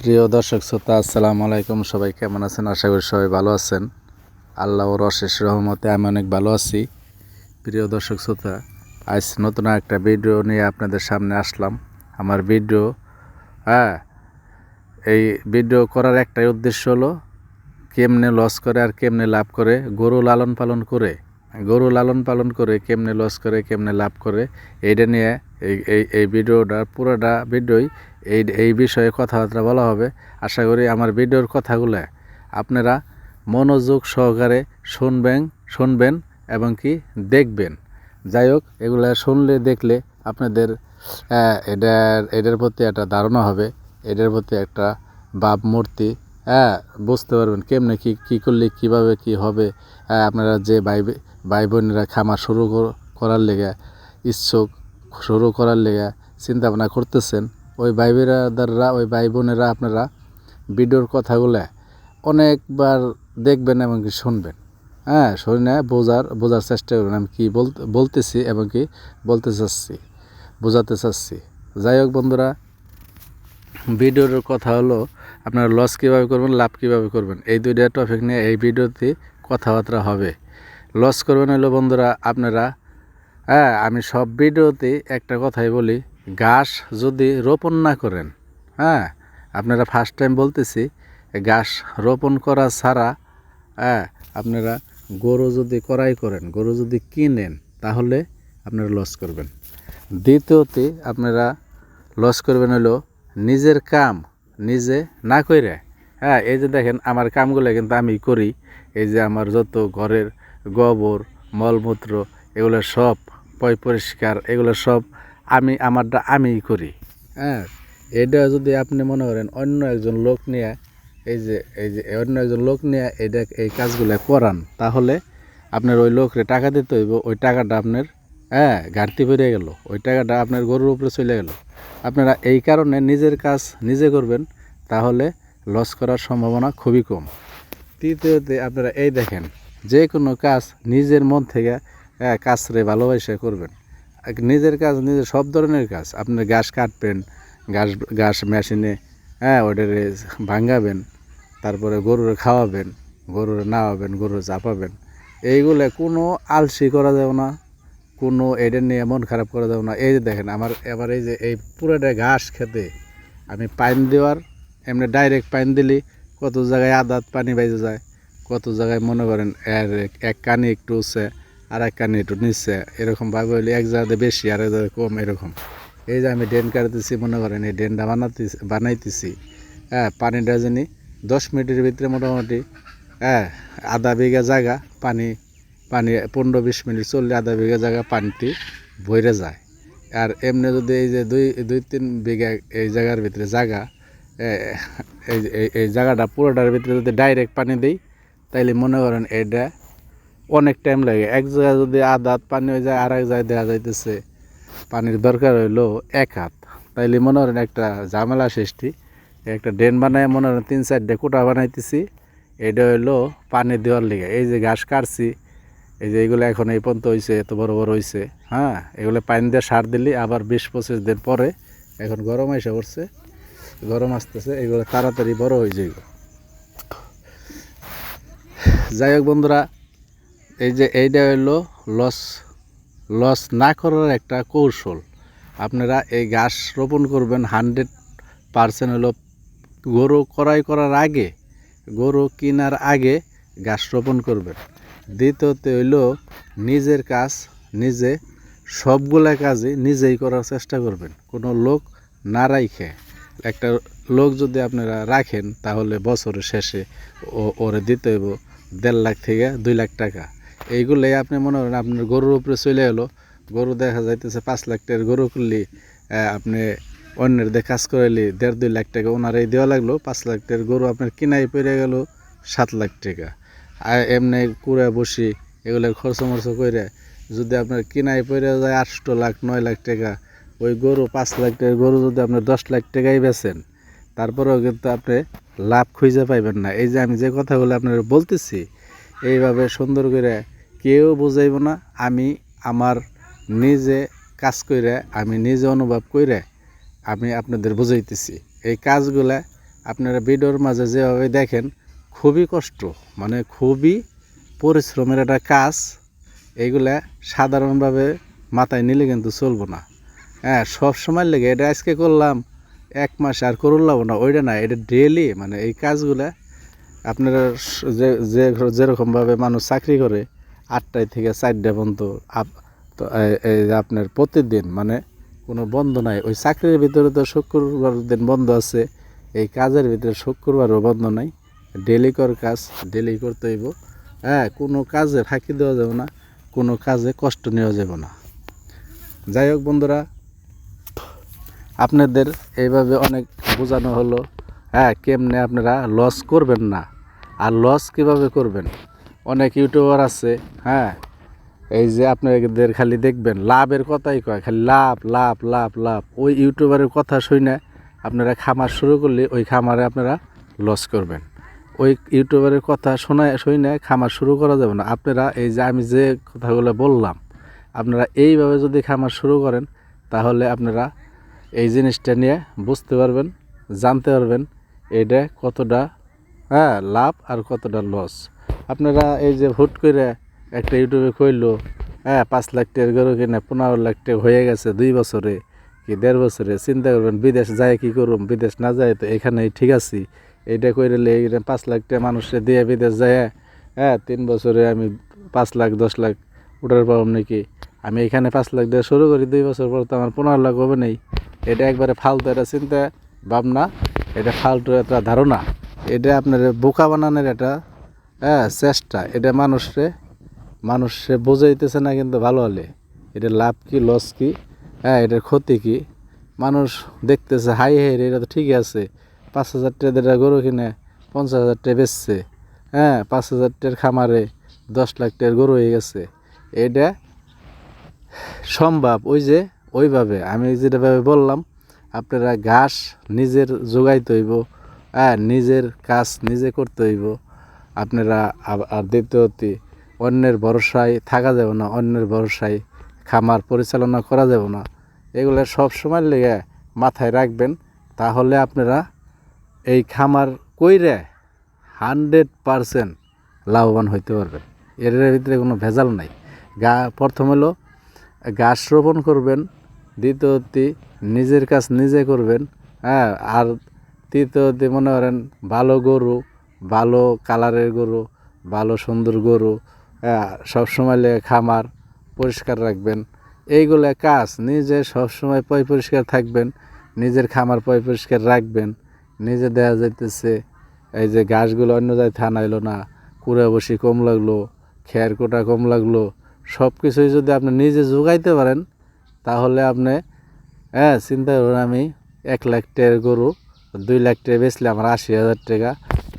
প্রিয় দর্শক শ্রোতা, আসসালামু আলাইকুম। সবাই কেমন আছেন? আশা করি সবাই ভালো আছেন। আল্লাহর অশেষ রহমতে আমি অনেক ভালো আছি। প্রিয় দর্শক শ্রোতা, আজ নতুন একটা ভিডিও নিয়ে আপনাদের সামনে আসলাম। আমার ভিডিও এই ভিডিও করার একটাই উদ্দেশ্য হলো কেমনে লস করে আর কেমনে লাভ করে, গরু লালন পালন করে কেমনে লস করে কেমনে লাভ করে, এইটা নিয়ে এই ভিডিওটা পুরোটা ভিডিওই এই বিষয়ে কথাবার্তা বলা হবে। আশা করি আমার ভিডিওর কথাগুলো আপনারা মনোযোগ সহকারে শুনবেন এবং কি দেখবেন। যাই হোক, এগুলো শুনলে দেখলে আপনাদের এটার প্রতি একটা ধারণা হবে, এটার প্রতি একটা ভাবমূর্তি বুঝতে পারবেন কেমনে কী করলে কীভাবে কী হবে। আপনারা যে ভাই বোনেরা খামার করার লেগে ইচ্ছুক, শুরু করার লেগে চিন্তা ভাবনা করতেছেন, ওই ভাই বোনেরা আপনারা ভিডিওর কথাগুলো অনেকবার দেখবেন এবং কি শুনবেন। শুনে বোঝার চেষ্টা করবেন আমি কী বলতেছি এবং কি বোঝাতে চাচ্ছি। যাই হোক বন্ধুরা, ভিডিওর কথা হলো আপনারা লস কীভাবে করবেন, লাভ কীভাবে করবেন, এই দুইটা টপিক নিয়ে এই ভিডিওতে কথাবার্তা হবে। লস করবেন হলো বন্ধুরা আপনারা, আমি সব ভিডিওতে একটা কথাই বলি, ঘাস যদি রোপণ না করেন, আপনারা ফার্স্ট টাইম বলতেছি, ঘাস রোপণ করা ছাড়া আপনারা গরু যদি ক্রয় করেন, গরু যদি কিনেন, তাহলে আপনারা লস করবেন। দ্বিতীয়তে আপনারা লস করবেন হলো নিজের কাম নিজে না করে। এই যে দেখেন আমার কামগুলো কিন্তু আমি করি। এই যে আমার যত ঘরের গোবর মলমূত্র এগুলো সব পরিষ্কার, এগুলো সব আমারটা আমিই করি। এটা যদি আপনি মনে করেন অন্য একজন লোক নিয়ে অন্য একজন লোক নিয়ে এই কাজগুলো করান, তাহলে আপনার ওই লোকরে টাকা দিতে হইব, ওই টাকাটা আপনার ঘাটতি পড়ে গেল, ওই টাকাটা আপনার গরুর উপরে চলে গেল। আপনারা এই কারণে নিজের কাজ নিজে করবেন, তাহলে লস করার সম্ভাবনা খুবই কম। তৃতীয়তে আপনারা এই দেখেন, যে কোনো কাজ নিজের মন থেকে কাজরে ভালোবাসে করবেন। নিজের কাজ নিজের সব ধরনের কাজ, আপনার ঘাস কাটবেন, ঘাস মেশিনে ওটারে ভাঙাবেন, তারপরে গরুরে খাওয়াবেন, গরুরে নাওয়াবেন, গরুরে চাপাবেন, এইগুলো কোনো আলসি করা যাবে না, কোনো এটা নিয়ে মন খারাপ করা যাবে না। এই যে দেখেন এবার এই পুরোটা ঘাস খেতে আমি পানি দেওয়ার এমনি ডাইরেক্ট পানি দিলি কত জায়গায় আদাত পানি বাইজে যায়, কত জায়গায় মনে করেন এক কানি একটু উঠছে আর এক কানি একটু নিচ্ছে, এরকমভাবে হইলে এক জায়গাতে বেশি আর এক জায়গায় কম। এরকম এই যে আমি ড্রেন কাটতেছি, মনে করেন এই ড্রেনটা বানাইতেছি, পানিটা জানি 10 মিনিটের ভিতরে মোটামুটি আধা বিঘা জায়গা পানি 15-20 মিনিট চললে আধা বিঘা জায়গা পানিটি ভরে যায়। আর এমনি যদি এই যে 2-3 বিঘা এই জায়গার ভিতরে জায়গা, এই জায়গাটা পুরোটার ভিতরে যদি ডাইরেক্ট পানি দিই, তাইলে মনে করেন এটা অনেক টাইম লাগে। এক জায়গায় যদি আধ হাত পানি হয়ে যায়, আর এক জায়গায় দেওয়া যাইতেছে পানির দরকার হইলো 1 হাত, তাইলে মনে করেন একটা ঝামেলা সৃষ্টি। একটা ড্রেন বানায় মনে করেন 3-4টে কোটা বানাইতেছি, এটা হইলো পানি দেওয়ার লিগে। এই যে ঘাস কাটছি, এই যে এইগুলো এখন এই পর্যন্ত হয়েছে, এত বড় বড় হয়েছে, এগুলো পানি দিয়ে সার দিলি আবার 20-25 দিন পরে, এখন গরম এসে পড়ছে, গরম আসতেছে, এগুলো তাড়াতাড়ি বড় হয়ে যায়। যাই হোক বন্ধুরা, এই যে এইটা হইলো লস না করার একটা কৌশল। আপনারা এই ঘাস রোপণ করবেন 100% হলো গরু ক্রয় করার আগে, গরু কেনার আগে ঘাস রোপণ করবেন। দ্বিতীয়ত হইলো নিজের কাজ নিজে, সবগুলা কাজই নিজেই করার চেষ্টা করবেন, কোনো লোক না রাখে। একটা লোক যদি আপনারা রাখেন, তাহলে বছরের শেষে ওরে দিতে হইব 1.5 লাখ থেকে 2 লাখ টাকা। এইগুলোই আপনি মনে করেন আপনার গরুর উপরে চলে এলো, গরু দেখা যাইতেছে 5 লাখ টাকার গরু করলি, আপনি অন্যের দিয়ে কাজ করাইলি 1.5-2 লাখ টাকা ওনারাই দেওয়া লাগলো, 5 লাখ টাকার গরু আপনার কিনাই পড়ে গেল 7 লাখ টাকা। আর এমনি কুড়া বসি এগুলো খরচ মরচ করে যদি আপনার কিনাই পড়ে যায় 8 লাখ 9 লাখ টাকা, ওই গরু 5 লাখ টাকার গরু যদি আপনার 10 লাখ টাকাই বেচেন, তারপরেও কিন্তু আপনি লাভ খুঁজে পাইবেন না। এই যে আমি যে কথাগুলো আপনার বলতেছি, এইভাবে সুন্দর করে কেউ বুঝাইব না, আমি আমার নিজে কাজ করে, আমি নিজে অনুভব করে আমি আপনাদের বুঝাইতেছি। এই কাজগুলা আপনারা ভিডিওর মাঝে যেভাবে দেখেন খুবই কষ্ট, মানে খুবই পরিশ্রমের একটা কাজ। এইগুলা সাধারণভাবে মাথায় নিলে কিন্তু চলবো না। হ্যাঁ, সব সময় লেগে এটা আজকে করলাম 1 মাস আর করলাম না, ওইটা না, এটা ডেইলি, মানে এই কাজগুলা আপনারা যেরকমভাবে মানুষ চাকরি করে 8টায় থেকে 4টা পর্যন্ত, তো এই যে আপনার প্রতিদিন মানে কোনো বন্ধ নাই। ওই চাকরির ভিতরে তো শুক্রবার দিন বন্ধ আছে, এই কাজের ভিতরে শুক্রবারও বন্ধ নাই। ডেলি কাজ ডেলি করতে হইব। হ্যাঁ, কোনো কাজে ফাঁকি দেওয়া যাবে না, কোনো কাজে কষ্ট নেওয়া যাবে না। যাই হোক বন্ধুরা, আপনাদের এইভাবে অনেক বোঝানো হলো। হ্যাঁ, কেমনে আপনারা লস করবেন না, আর লস কিভাবে করবেন। অনেক ইউটিউবার আছে, হ্যাঁ, এই যে আপনাদের খালি দেখবেন লাভের কথাই কয়, খালি লাভ লাভ লাভ লাভ। ওই ইউটিউবারের কথা শুনে আপনারা খামার শুরু করলে ওই খামারে আপনারা লস করবেন। ওই ইউটিউবারের কথা শুনে খামার শুরু করা যাবে না। আপনারা এই যে আমি যে কথাগুলো বললাম, আপনারা এইভাবে যদি খামার শুরু করেন তাহলে আপনারা এই জিনিসটা নিয়ে বুঝতে পারবেন, জানতে পারবেন এটা কতটা লাভ আর কতটা লস। আপনারা এই যে হুট করে একটা ইউটিউবে কইলো 5 লাখ টাকার গরু কিনে 15 লাখ টাকা হয়ে গেছে 2 বছরে কি 1.5 বছরে, চিন্তা করবেন বিদেশ যায় কি করুম, বিদেশ না যায় তো এখানেই ঠিক আছি। এইটা কইলে 5 লাখ টাকা মানুষে দিয়ে বিদেশ যায়, 3 বছরে আমি 5 লাখ 10 লাখ উঠার পারব নাকি। আমি এখানে 5 লাখ দিয়ে শুরু করি, 2 বছর পর তো আমার 15 লাখ হবে নেই। এটা একবারে ফালতু একটা চিন্তা ভাবনা, এটা ফালতু একটা ধারণা। এটা আপনার বোকা বানানোর একটা চেষ্টা। এটা মানুষে বোঝাইতেছে না কিন্তু ভালো হলে এটা লাভ কি লস কি, এটার ক্ষতি কি। মানুষ দেখতেছে হাই এটা তো ঠিকই আছে, 5,000 টাকা গরু কিনে 50,000 টাকা বেচছে, 5,000 টাকার খামারে 10 লাখ টাকার গরু হয়ে গেছে। এটা সম্ভব ওইভাবে আমি যেটাভাবে বললাম। আপনারা ঘাস নিজের জোগাইতে হইব, নিজের কাজ নিজে করতে হইব। আপনারা আর দ্বিতীয়ত অন্যের ভরসায় থাকা যাবে না, অন্যের ভরসায় খামার পরিচালনা করা যাবে না। এগুলো সব সময় লেগে মাথায় রাখবেন, তাহলে আপনারা এই খামার কইরে 100% লাভবান হইতে পারবেন। এর ভিতরে কোনো ভেজাল নাই। প্রথম হলো গাছ রোপণ করবেন, দ্বিতীয়ত নিজের কাজ নিজে করবেন, আর তৃতীয়ত মনে করেন ভালো গরু, ভালো কালারের গরু, ভালো সুন্দর গরু, সবসময় লেগে খামার পরিষ্কার রাখবেন। এইগুলো কাজ নিজে সবসময় পরিষ্কার থাকবেন, নিজের খামার পরিষ্কার রাখবেন। নিজে দেখা যাইতেছে এই যে ঘাসগুলো অন্য জায়গায় থানাইলো না, কুড়ে বসি কম লাগলো, খের কোটা কম লাগলো, সব কিছুই যদি আপনি নিজে যোগাইতে পারেন তাহলে আপনি চিন্তা করুন, আমি 1 লাখ টাকার গরু 2 লাখ টাকা বেচলে আমার 80,000 টাকা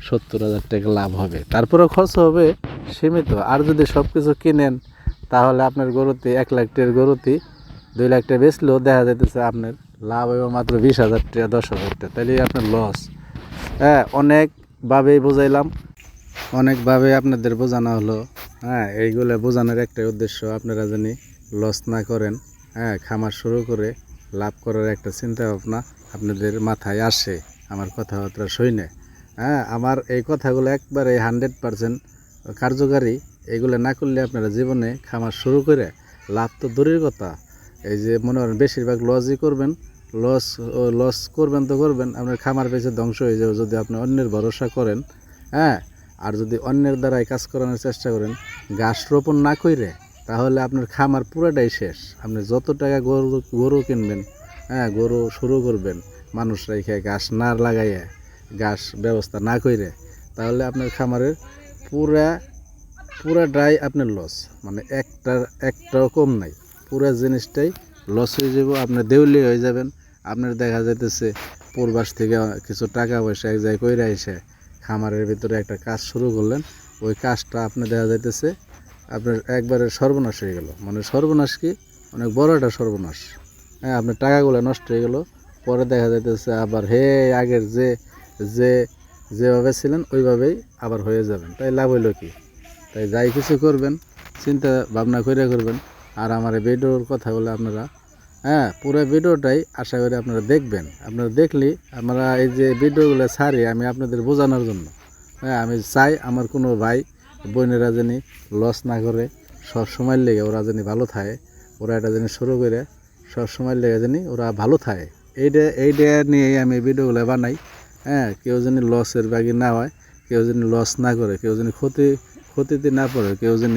70,000 টাকা লাভ হবে। তারপরেও খরচ হবে সীমিত। আর যদি সব কিছু কিনেন তাহলে আপনার গরুতে 1 লাখ টাকার গরুতে 2 লাখ টাকা বেচলেও দেখা যাইতেছে আপনার লাভ হবে মাত্র 20,000 টাকা 10,000 টাকা, তাহলে আপনার লস। অনেকভাবেই বোঝাইলাম, অনেকভাবে আপনাদের বোঝানো হলো। এইগুলো বোঝানোর একটাই উদ্দেশ্য, আপনারা জানি লস না করেন, খামার শুরু করে লাভ করার একটা চিন্তা ভাবনা আপনাদের মাথায় আসে আমার কথাবার্তা শুনে। আমার এই কথাগুলো একবারে 100% কার্যকারী। এইগুলো না করলে আপনারা জীবনে খামার শুরু করে লাভ তো দূরের কথা, এই যে মনে করেন বেশিরভাগ লসই করবেন। লস করবেন তো করবেন, আপনার খামার পেছনে ধ্বংস হয়ে যাবে যদি আপনি অন্যের ভরসা করেন। আর যদি অন্যের দ্বারাই কাজ করানোর চেষ্টা করেন, ঘাস রোপণ না করে, তাহলে আপনার খামার পুরোটাই শেষ। আপনি যত টাকা গরু কিনবেন, গরু শুরু করবেন মানুষ রেখে, ঘাস না লাগাইয়া, ঘাস ব্যবস্থা না করে, তাহলে আপনার খামারের পুরাটাই আপনার লস, মানে একটাও কম নাই, পুরা জিনিসটাই লস হয়ে যাব। আপনি দেউলি হয়ে যাবেন। আপনার দেখা যাইতেছে পূর্বাস থেকে কিছু টাকা পয়সা এক জায়গায় কইরা এসে খামারের ভিতরে একটা কাজ শুরু করলেন, ওই কাজটা আপনি দেখা যাইতেছে আপনার একবারে সর্বনাশ হয়ে গেল। মানে সর্বনাশ কি, অনেক বড় একটা সর্বনাশ। আপনার টাকাগুলো নষ্ট হয়ে গেল। পরে দেখা যাইতেছে আবার আগের যেভাবে ছিলেন ওইভাবেই আবার হয়ে যাবেন। তাই লাভ হইল কি? তাই যাই কিছু করবেন চিন্তা ভাবনা করে করবেন। আর আমার এই ভিডিওর কথাগুলো আপনারা হ্যাঁ, পুরো ভিডিওটাই আশা করি আপনারা দেখবেন। আপনারা দেখলে আমরা এই যে ভিডিওগুলো ছাড়ি আমি আপনাদের বোঝানোর জন্য। হ্যাঁ, আমি চাই আমার কোনো ভাই বোনেরা যেন লস না করে, সব সময় লেগে ওরা যেন ভালো থাকে, ওরা এটা যেন শুরু করে সব সময় লেগে যেন ওরা ভালো থাকে, এইটা নিয়েই আমি ভিডিওগুলো বানাই। হ্যাঁ, কেউ যেন লসের বাগি না হয়, কেউ যেন লস না করে, কেউ যেন ক্ষতিতে না পড়ে, কেউ যেন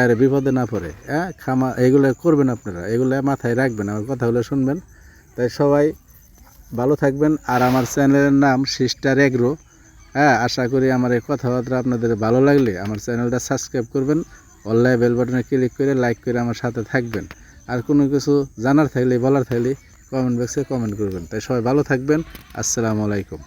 আর বিপদে না পড়ে। হ্যাঁ, এইগুলো করবেন আপনারা, এগুলো মাথায় রাখবেন, আমার কথাগুলো শুনবেন। তাই সবাই ভালো থাকবেন। আর আমার চ্যানেলের নাম সিস্টার এগ্রো। হ্যাঁ, আশা করি আমার এই কথাবার্তা আপনাদের ভালো লাগলে আমার চ্যানেলটা সাবস্ক্রাইব করবেন, অনলাইন বেল বাটনে ক্লিক করে লাইক করে আমার সাথে থাকবেন। আর কোনো কিছু জানার থাকলে বলার থাকলে কমেন্ট বক্সে কমেন্ট করবেন। তাই সবাই ভালো থাকবেন। আসসালামু আলাইকুম।